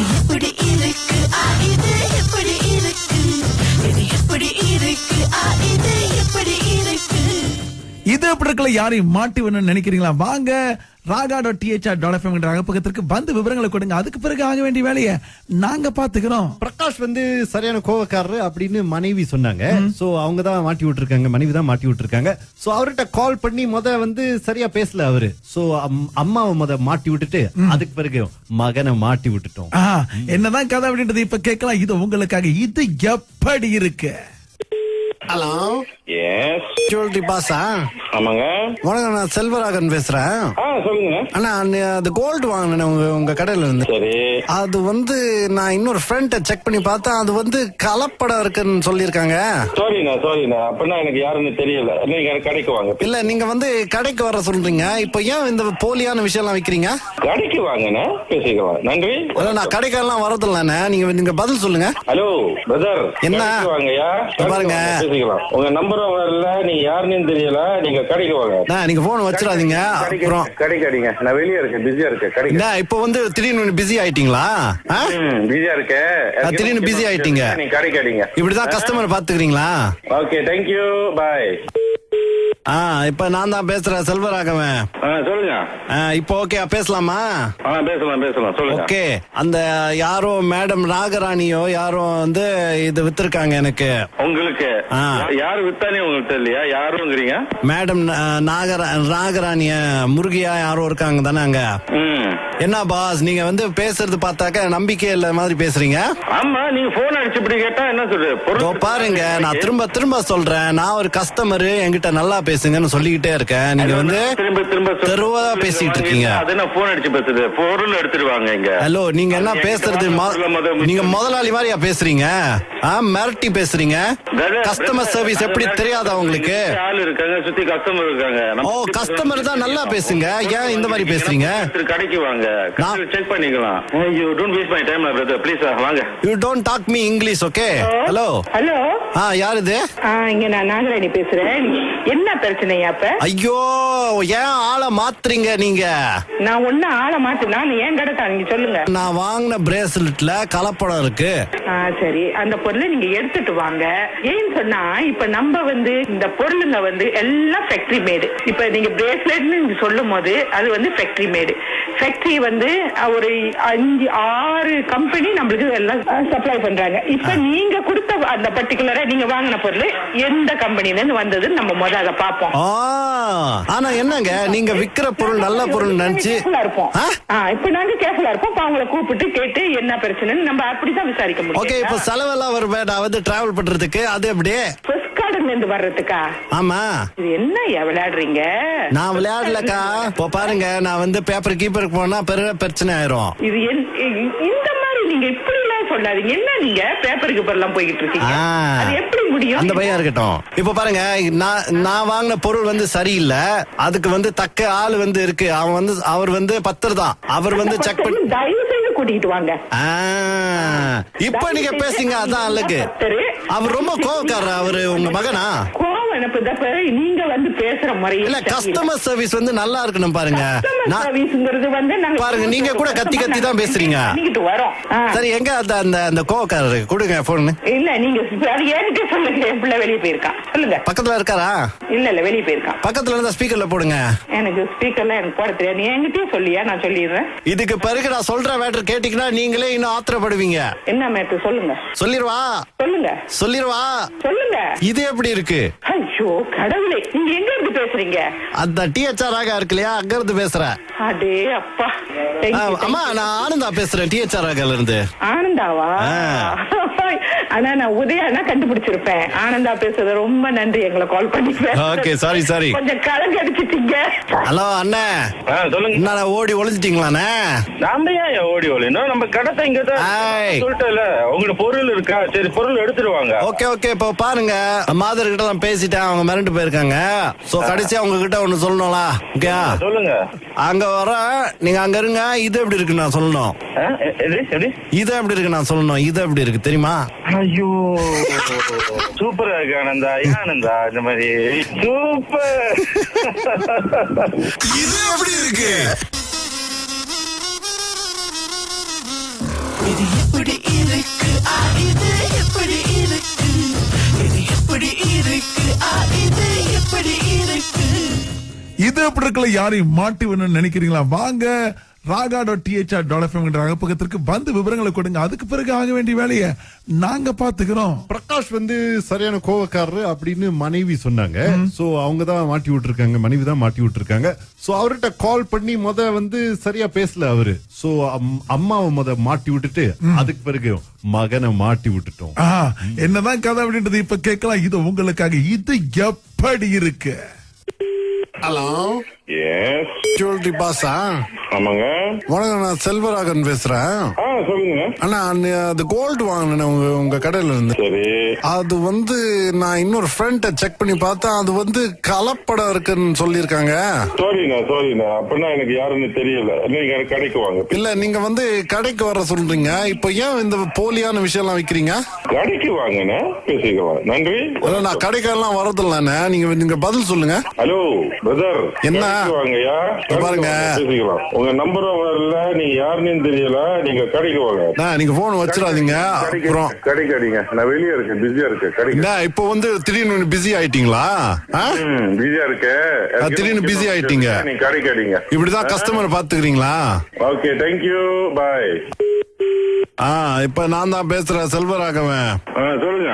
இது எப்படி இருக்கு இது எப்படி இருக்கு இது எப்படி இருக்கு இது எப்படி இருக்கு. இது எப்படி இருக்கல யாரையும் மாட்டி வேணும்னு நினைக்கிறீங்களா? வாங்க raga.thr.fm என்ற அகப்பக்கத்திற்கு வந்து விவரங்களை கொடுங்க. அதுக்கு பிறகு ஆக வேண்டிய வேலையை நாங்க பாத்துக்கிறோம். பிரகாஷ் வந்து சரியான கோவக்காரரு அப்படின்னு மனைவி சொன்னாங்க. சோ அவங்க தான் மாட்டி விட்டுருக்காங்க, மனைவி தான் மாட்டி விட்டுருக்காங்க. சோ அவர்கிட்ட கால் பண்ணி வந்து சரியா பேசல அவரு. சோ அம்மாவை மாட்டி விட்டுட்டு அதுக்கு பிறகு மகனை மாட்டி விட்டுட்டோம். என்னதான் கதை அப்படின்றது இப்ப கேட்கலாம். இது உங்களுக்காக. இது எப்படி இருக்கு? ஹலோ, எஸ் ஜுவல்லரி பாஸா? ஆமாங்க. வணக்கம், நான் செல்வராகன் பேசுறேன். சொல்லுங்க அண்ணா, அது கோல்டு வாங்கினேன் உங்க கடையில இருந்து. சரி. அது நான் இன்னொரு ஃப்ரெண்ட செக் பண்ணி பார்த்தேன். அது கலப்படம் இருக்குன்னு சொல்லியிருக்காங்க. சாரிண்ணா அப்படின்னா எனக்கு யாருன்னு தெரியல. நீங்க கடைக்கு வாங்க. இல்ல, நீங்க கடைக்கு வர சொல்றீங்க. இப்ப ஏன் இந்த போலியான விஷயம் எல்லாம் வைக்கிறீங்க? கடைக்கு வாங்கண்ணா, பேசிக்கலாம். நன்றி. நான் கடைக்கெல்லாம் வரதில்லண்ணே. நீங்க பதில் சொல்லுங்க. ஹலோ பிரதர், என்ன வாங்கயா பாருங்க. பேசிக்கலாம். உங்க நம்பரும் வரல, நீங்க யாருன்னு தெரியல. நீங்க கடைக்கு வாங்க. நீங்க போன் வச்சிடாதீங்க. அப்புறம் கடைக்கு அடிங்க. நான் வெளியே இருக்கேன், பிஸியா இருக்கேன். கடைக்கு இப்ப திடீர்னு பிஸி ஆயிட்டீங்களா? பிஸியா இருக்கேன். திடீர்னு பிஸி ஆயிட்டீங்க. நீங்க கடைக்கு அடிங்க. இப்படிதான் கஸ்டமர் பாத்துக்கிறீங்களா? ஓகே, தேங்க்யூ, பாய். இப்ப நான் தான் பேசுறேன், செல்வராகவன். சொல்லுங்க. இப்போ ஓகே, பேசலாமா? பேசலாம். சொல்லுங்க. ஓகே, அந்த யாரோ மேடம் நாகராணியோ யாரோ இது வித்திருக்காங்க எனக்கு. உங்களுக்கு யாரு வித்தானே உங்களுக்கு தெரியலையா? யாருங்கிறீங்க? மேடம் நாகராணிய முருகியா யாரோ இருக்காங்க தானே அங்க. என்ன பாஸ், நீங்க பேசுறது பார்த்தாக்க நம்பிக்கை இல்ல மாதிரி பேசுறீங்க. ஆமா, நீங்க போன் அடிச்சு இப்படி கேட்டா என்ன சொல்றது? பாருங்க, நான் திரும்ப சொல்றேன். நான் ஒரு கஸ்டமர், என்கிட்ட நல்லா பேசுங்கன்னு சொல்லிக்கிட்டே இருக்கேன். நீங்க திரும்ப தெருவா பேசிட்டு இருக்கீங்க. போன் அடிச்சு பேசுறது, பொருள் எடுத்துருவாங்க இங்க. ஹலோ, நீங்க என்ன பேசுறது? நீங்க முதலாளி மாதிரியா பேசுறீங்க? மிரட்டி பேசுறீங்க. கஸ்டமர் சர்வீஸ் எப்படி தெரியாதா உங்களுக்கு? ஆள் இருக்காங்க, சுத்தி கஸ்டமர் இருக்காங்க. கஸ்டமர் தான் நல்லா பேசுங்க. ஏன் இந்த மாதிரி பேசுறீங்க? கடைக்கு வாங்க, செக் பண்ணிக்கலாம். You don't waste my time, brother. Please வாங்க. You don't talk me English, okay? Hello. யார் இது? இங்க நான் நாகராணி பேசுறேன். என்ன பிரச்சனையா இப்ப? ஐயோ, ஏன் ஆளை மாத்துறீங்க நீங்க? நான் ஒண்ணு ஆளை மாத்துனா ஏன் கடை நீங்க சொல்லுங்க. நான் வாங்கின பிரேஸ்லெட்ல கலப்படம் இருக்கு. சரி, அந்த பொருளை நீங்க எடுத்துட்டு வாங்க. ஏன்னு சொன்னா இப்ப நம்ம இந்த பொருளுங்க எல்லாம் ஃபேக்டரி மேடு. இப்ப நீங்க பிரேஸ்லெட்னு நீங்க சொல்லும் போது அது ஃபேக்டரி மேடு. ஃபேக்டரி ஒரு 5-6 கம்பெனி நம்மளுக்கு எல்லாம் சப்ளை பண்றாங்க. இப்ப நீங்க கொடுத்த அந்த பர்டிகுலரா நீங்க வாங்கின பொருள் எந்த கம்பெனில இருந்து வந்தது நம்ம அதை பார்ப்போம். ஆனா என்னங்க, நீங்க விக்கிற பொருள் நல்ல பொருள் நினைச்சு இருப்போம். இப்ப நாங்க கேர்ஃபுல்லா இருப்போம். அவங்கள கூப்பிட்டு கேட்டு என்ன பிரச்சனைன்னு நம்ம அப்படிதான் விசாரிக்க முடியும். ஓகே, இப்ப செலவெல்லாம் வருவேன் டிராவல் பண்றதுக்கு. அது அப்படியே வர்றதுக்கா? ஆமா. இது என்ன விளையாடுறீங்க? நான் விளையாடலக்கா. இப்போ பாருங்க, நான் பேப்பர் கீப்பருக்கு போனா பெரிய பிரச்சனை ஆயிரும். இது இந்த மாதிரி நீங்க இப்படி எல்லாம் சொல்லாதீங்க. என்ன நீங்க பேப்பருக்கு எல்லாம் போய்கிட்டு இருக்கீங்க? அது எப்படி முடியும்? அந்த பையன் இருக்கட்டும். இப்ப பாருங்க, நான் வாங்கின பொருள் சரியில்லை. அதுக்கு தக்க ஆள் இருக்கு. அவர் பத்தர் தான். அவர் செக் பண்ணி தயவு செய்து கூட்டிட்டு வாங்க. இப்ப நீங்க பேசுங்க, அதான் அழகு. அவர் ரொம்ப கோவக்காரர். அவரு உங்க மகனா? நீங்க பேசுற முறை இல்ல, கஸ்டமர் சர்வீஸ் நல்லா இருக்கணும் பாருங்க. பாருங்க, நீங்க கூட கத்தி தான் பேசுறீங்க. சரி, எங்க அந்த கோவக்காரர் கொடுங்க போன். இல்ல, நீங்க சொல்லுங்க. வெளியே போயிருக்கான், சொல்லுங்க. பக்கத்துல இருக்காரா? இல்ல, வெளியே போயிருக்கான். பக்கத்துல இருந்தா ஸ்பீக்கர்ல போடுங்க. எனக்கு ஸ்பீக்கர்ல போட தெரியாது. என்கிட்டயே சொல்லியா? நான் சொல்லிடுறேன். இதுக்கு பிறகு நான் சொல்ற மேட்டர் கேட்டீங்கன்னா நீங்களே இன்னும் ஆத்திரப்படுவீங்க. என்ன மேட்டர் சொல்லுங்க. சொல்லிருவா? சொல்லிருவா? சொல்லுங்க. இது எப்படி இருக்கு? ஐயோ கடவுளே, நீங்க எங்க இருந்து பேசுறீங்க? அந்த THR ராகா இருக்கு இல்லையா, அங்க இருந்து பேசுறேன். அடே அப்பா. அம்மா, நான் ஆனந்தா பேசுறேன், THR ராகால இருந்து. ஆனந்தாவா? ஆனா நான் உதயானா கண்டுபிடிச்சிருப்பேன். ஆனந்தா பேசுறது ரொம்ப நன்றி. எங்களை கால் பண்ணி. Okay, sorry. கொஞ்சம் கலங்க அடிச்சிட்டீங்க. ஹலோ அண்ணே, சொல்லுங்க. என்ன ஓடி ஒளிஞ்சிட்டீங்களாண்ணே? நாம ஏன் ஓடி ஒளியணும்? நம்ம கடத்தை இங்க தான் சொல்லிட்டேல. உங்களோட பொருள் இருக்கா? சரி, பொருள் எடுத்துருவாங்க. ஓகே. இப்போ பாருங்க, மாதர் கிட்ட நான் பேசிட்டேன். அவங்க மிரண்டு போயிருக்காங்க. சோ கடைசியா அவங்க கிட்ட ஒண்ணு சொல்லணும்ல. ஓகே, சொல்லுங்க. அங்க வர நீங்க அங்க இருங்க. இது எப்படி இருக்கு நான் சொல்லணும். இது எப்படி இருக்கு நான் சொல்லணும். இது எப்படி இருக்கு தெரியுமா? ஐயோ, சூப்பரா இருக்கு ஆனந்தா. ஆனந்தா, இந்த மாதிரி சூப்பர். இது எப்படி இருக்கு? இது எப்படி இருக்கு இது எப்படி இருக்கு இது எப்படி இருக்கு இது எப்படி இருக்கு இது எப்படி இருக்கல யாரையும் மாட்டி வேணும்னு நினைக்கிறீங்களா? வாங்க raga.thr.fm என்ற அகப்பக்கத்திற்கு வந்து விவரங்களை கொடுங்க. அதுக்கு பிறகு ஆக வேண்டிய வேலையை நாங்க பாத்துக்கிறோம். பிரகாஷ் வந்து சரியான கோவக்காரரு அப்படின்னு மனைவி சொன்னாங்க. சோ அவங்க தான் மாட்டி விட்டுருக்காங்க, மனைவி தான் மாட்டி விட்டுருக்காங்க. சோ அவர்கிட்ட கால் பண்ணி வந்து சரியா பேசல அவரு. சோ அம்மாவை மாட்டி விட்டுட்டு அதுக்கு பிறகு மகனை மாட்டி விட்டுட்டோம். என்னதான் கதை அப்படின்றது இப்ப கேட்கலாம். இது உங்களுக்காக. இது எப்படி இருக்கு? ஹலோ, எஸ், ஜுவல்லரி பாஸா? ஆமாங்க. வணக்கம், நான் செல்வராகன் பேசுறேன். சொல்லுங்க. அண்ணா, அது கோல்டு வாங்கினேன் உங்க கடையில இருந்து. சரி. அது நான் இன்னொரு ஃப்ரெண்ட செக் பண்ணி பார்த்தேன். அது கலப்படம் இருக்குன்னு சொல்லிருக்காங்க. சாரிண்ணா அப்படின்னா எனக்கு யாருன்னு தெரியல. நீங்க கடைக்கு வாங்க. இல்ல, நீங்க கடைக்கு வர சொல்றீங்க. இப்ப ஏன் இந்த போலியான விஷயம் எல்லாம் வைக்கிறீங்க? கடைக்கு வாங்கண்ணா, பேசிக்கலாம். நன்றி. நான் கடைக்கெல்லாம் வரதில்லண்ணே. நீங்க பதில் சொல்லுங்க. ஹலோ பிரதர், என்ன வாங்கயா பாருங்க, பேசிக்கலாம். உங்க நம்பரும் வரல, நீங்க யாருன்னு தெரியல. நீங்க கடைக்கு வாங்க. நீங்க போன் வச்சிடாதீங்க. அப்புறம் கடைக்கு அடிங்க. நான் வெளியே இருக்கேன், பிஸியா இருக்கேன். கடைக்கு இப்போ திடீர்னு பிஸி ஆயிட்டீங்களா? பிஸியா இருக்கு. திடீர்னு பிஸி ஆயிட்டீங்க. நீங்க கடைக்கு அடிங்க. இப்படிதான் கஸ்டமர் பாத்துக்கிறீங்களா? ஓகே, தேங்க்யூ, பாய். இப்ப நான் தான் பேசுறேன், செல்வராகவன். சொல்லுங்க.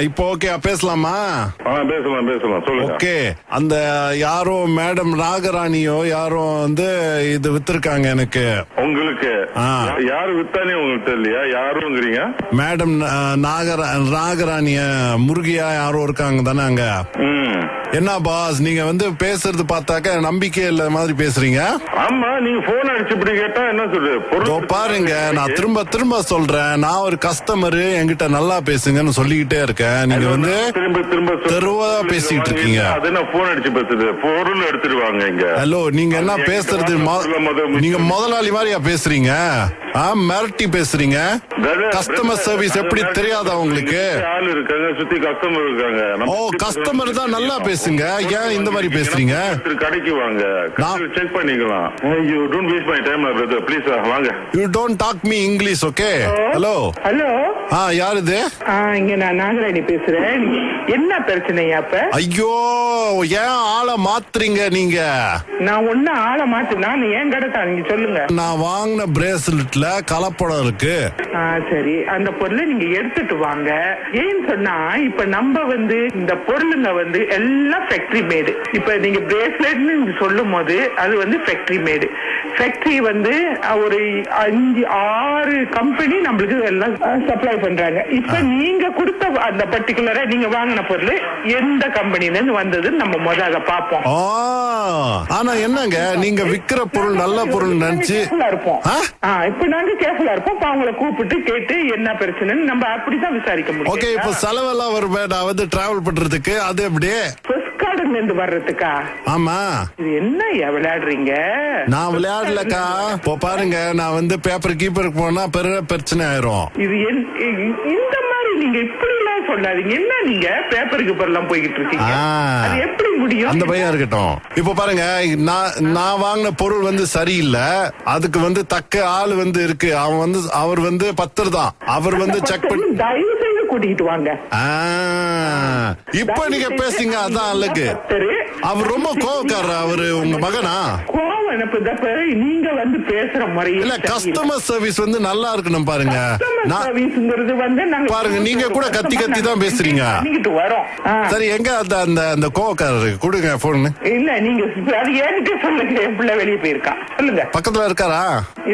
இப்போ ஓகே, பேசலாமா? பேசலாம் சொல்லுங்க. ஓகே, அந்த யாரோ மேடம் நாகராணியோ யாரோ இது வித்திருக்காங்க எனக்கு. உங்களுக்கு யாரு வித்தானே உங்களுக்கு தெரியலையா? யாருங்கிறீங்க? மேடம் நாகராணிய முருகியா யாரோ இருக்காங்க தானே அங்க. என்ன பாஸ், நீங்க பேசுறது பார்த்தாக்க நம்பிக்கை இல்ல மாதிரி பேசுறீங்க. ஆமா, நீங்க போன் அடிச்சு இப்படி கேட்டா என்ன சொல்றது? பாருங்க, நான் திரும்ப சொல்றேன். நான் ஒரு கஸ்டமர், என்கிட்ட நல்லா பேசுங்கன்னு சொல்லிக்கிட்டே இருக்கேன். நீங்க திரும்ப தெருவா பேசிட்டு இருக்கீங்க. அது என்ன போன் அடிச்சு பேசுது? பொருள் எடுத்துருவாங்க இங்க. ஹலோ, நீங்க என்ன பேசுறது? நீங்க முதலாளி மாதிரியா பேசுறீங்க? மிரட்டி பேசுறீங்க. கஸ்டமர் சர்வீஸ் எப்படி தெரியாதா உங்களுக்கு? ஆள் இருக்காங்க, சுத்தி கஸ்டமர் இருக்காங்க. கஸ்டமர் தான் நல்லா பேசுங்க. ஏன் இந்த மாதிரி பேசுறீங்க? கடைக்கு வாங்க, செக் பண்ணிக்கலாம். You don't waste my time brother, please வாங்க. You don't talk me English, okay? Hello hello. யாரு இது? இங்க நான் நாகராணி பேசுறேன். என்ன பிரச்சனையா அப்ப? ஐயோ, ஏன் ஆளை மாத்துறீங்க நீங்க? நான் ஒண்ணு ஆளை மாத்துனா ஏன் கடை தான், நீங்க சொல்லுங்க. நான் வாங்கின பிரேஸ்லெட்ல கலப்படம் இருக்கு. சரி, அந்த பொருளை நீங்க எடுத்துட்டு வாங்க. ஏன்னு சொன்னா இப்ப நம்ம இந்த பொருளுங்க எல்லாம் ஃபேக்டரி மேடு. இப்ப நீங்க பிரேஸ்லெட்னு சொல்லும் போது அது ஃபேக்டரி மேடு. ஃபேக்டரி ஒரு 5-6 கம்பெனி நம்மளுக்கு எல்லாம் சப்ளை பண்றாங்க. இப்ப நீங்க கொடுத்த அந்த பர்டிகுலரா நீங்க வாங்கின பொருள் எந்த கம்பெனில இருந்து வந்தது நம்ம முதல்ல பாப்போம். ஆனா என்னங்க, நீங்க விக்கிற பொருள் நல்ல பொருள் நினைச்சு இருப்போம். இப்ப நாங்க கேர்ஃபுல்லா இருப்போம். அவங்கள கூப்பிட்டு கேட்டு என்ன பிரச்சனைன்னு நம்ம அப்படிதான் விசாரிக்க முடியும். ஓகே, இப்ப செலவெல்லாம் வருமே நான் டிராவல் பண்றதுக்கு, அது எப்படியே இருந்து வர்றதுக்கா? ஆமா. இது என்ன விளையாடுறீங்க? நான் விளையாடலக்கா. இப்போ பாருங்க, நான் பேப்பர் கீப்பருக்கு போனா பெரிய பிரச்சனை ஆயிரும். இது இந்த மாதிரி நீங்க இப்படி எல்லாம் சொல்லாதீங்க. என்ன நீங்க பேப்பருக்கு எல்லாம் போய்கிட்டு இருக்கீங்க? அது எப்படி முடியும்? அந்த பையன் இருக்கட்டும். இப்போ பாருங்க, நான் வாங்கின பொருள் சரியில்லை. அதுக்கு தக்க ஆள் இருக்கு. அவர் பத்தர் தான். அவர் செக் பண்ணி தயவு செய்து கூட்டிட்டு வாங்க. இப்ப நீங்க பேசுங்க, அதான் அழகு. அவர் ரொம்ப கோவக்காரர். அவரு உங்க மகனா? நீங்க பேசுற முறை இல்ல, கஸ்டமர் சர்வீஸ் நல்லா இருக்கணும் பாருங்க. பாருங்க, நீங்க கூட கத்தி தான் பேசுறீங்க. சரி, எங்க அந்த கோவக்காரரு கொடுங்க போன். இல்ல, நீங்க என்கிட்ட சொல்லுங்க. என் பிள்ளை வெளியே போயிருக்கான், சொல்லுங்க. பக்கத்துல இருக்காரா?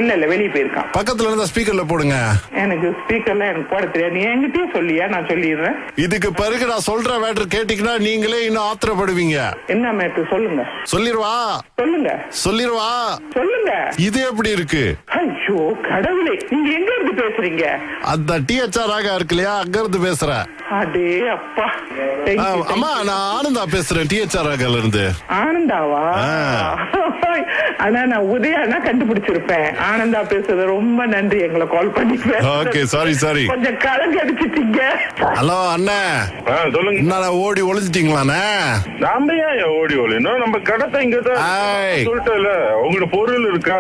இல்ல, வெளியே போயிருக்கான். பக்கத்துல இருந்தா ஸ்பீக்கர்ல போடுங்க. எனக்கு ஸ்பீக்கர்ல எனக்கு போட தெரியாது. நீ என்கிட்டயே சொல்லியா? நான் சொல்லிடுறேன். இதுக்கு பிறகு நான் சொல்ற மேட்டர் கேட்டீங்கன்னா நீங்களே இன்னும் ஆத்திரப்படுவீங்க. என்ன மேட்டர் சொல்லுங்க. சொல்லிருவா? சொல்லிருவா? சொல்லுங்க. இது எப்படி இருக்கு? ஐயோ கடவுளே, நீங்க எங்க இருந்து பேசுறீங்க? அந்த டிஹெச்ஆர் ஆக இருக்கு இல்லையா, அங்க இருந்து பேசுறேன். அடே அப்பா. அம்மா, நான் ஆனந்தா பேசுறேன், டிஹெச்ஆர் ஆகல இருந்து. ஆனந்தாவா? ஆனா நான் உதயானா கண்டுபிடிச்சிருப்பேன். ஆனந்தா பேசுறது ரொம்ப நன்றி. எங்களை கால் பண்ணி. Okay, sorry. கொஞ்சம் கலங்க அடிச்சிட்டீங்க. ஹலோ அண்ணா, சொல்லுங்க. என்ன ஓடி ஒளிஞ்சிட்டீங்களாண்ணே? நாம ஏன் ஓடி ஒளியணும்? நம்ம கடத்தை இங்க தான் சொல்லிட்டேன். உங்களோட பொருள் இருக்கா?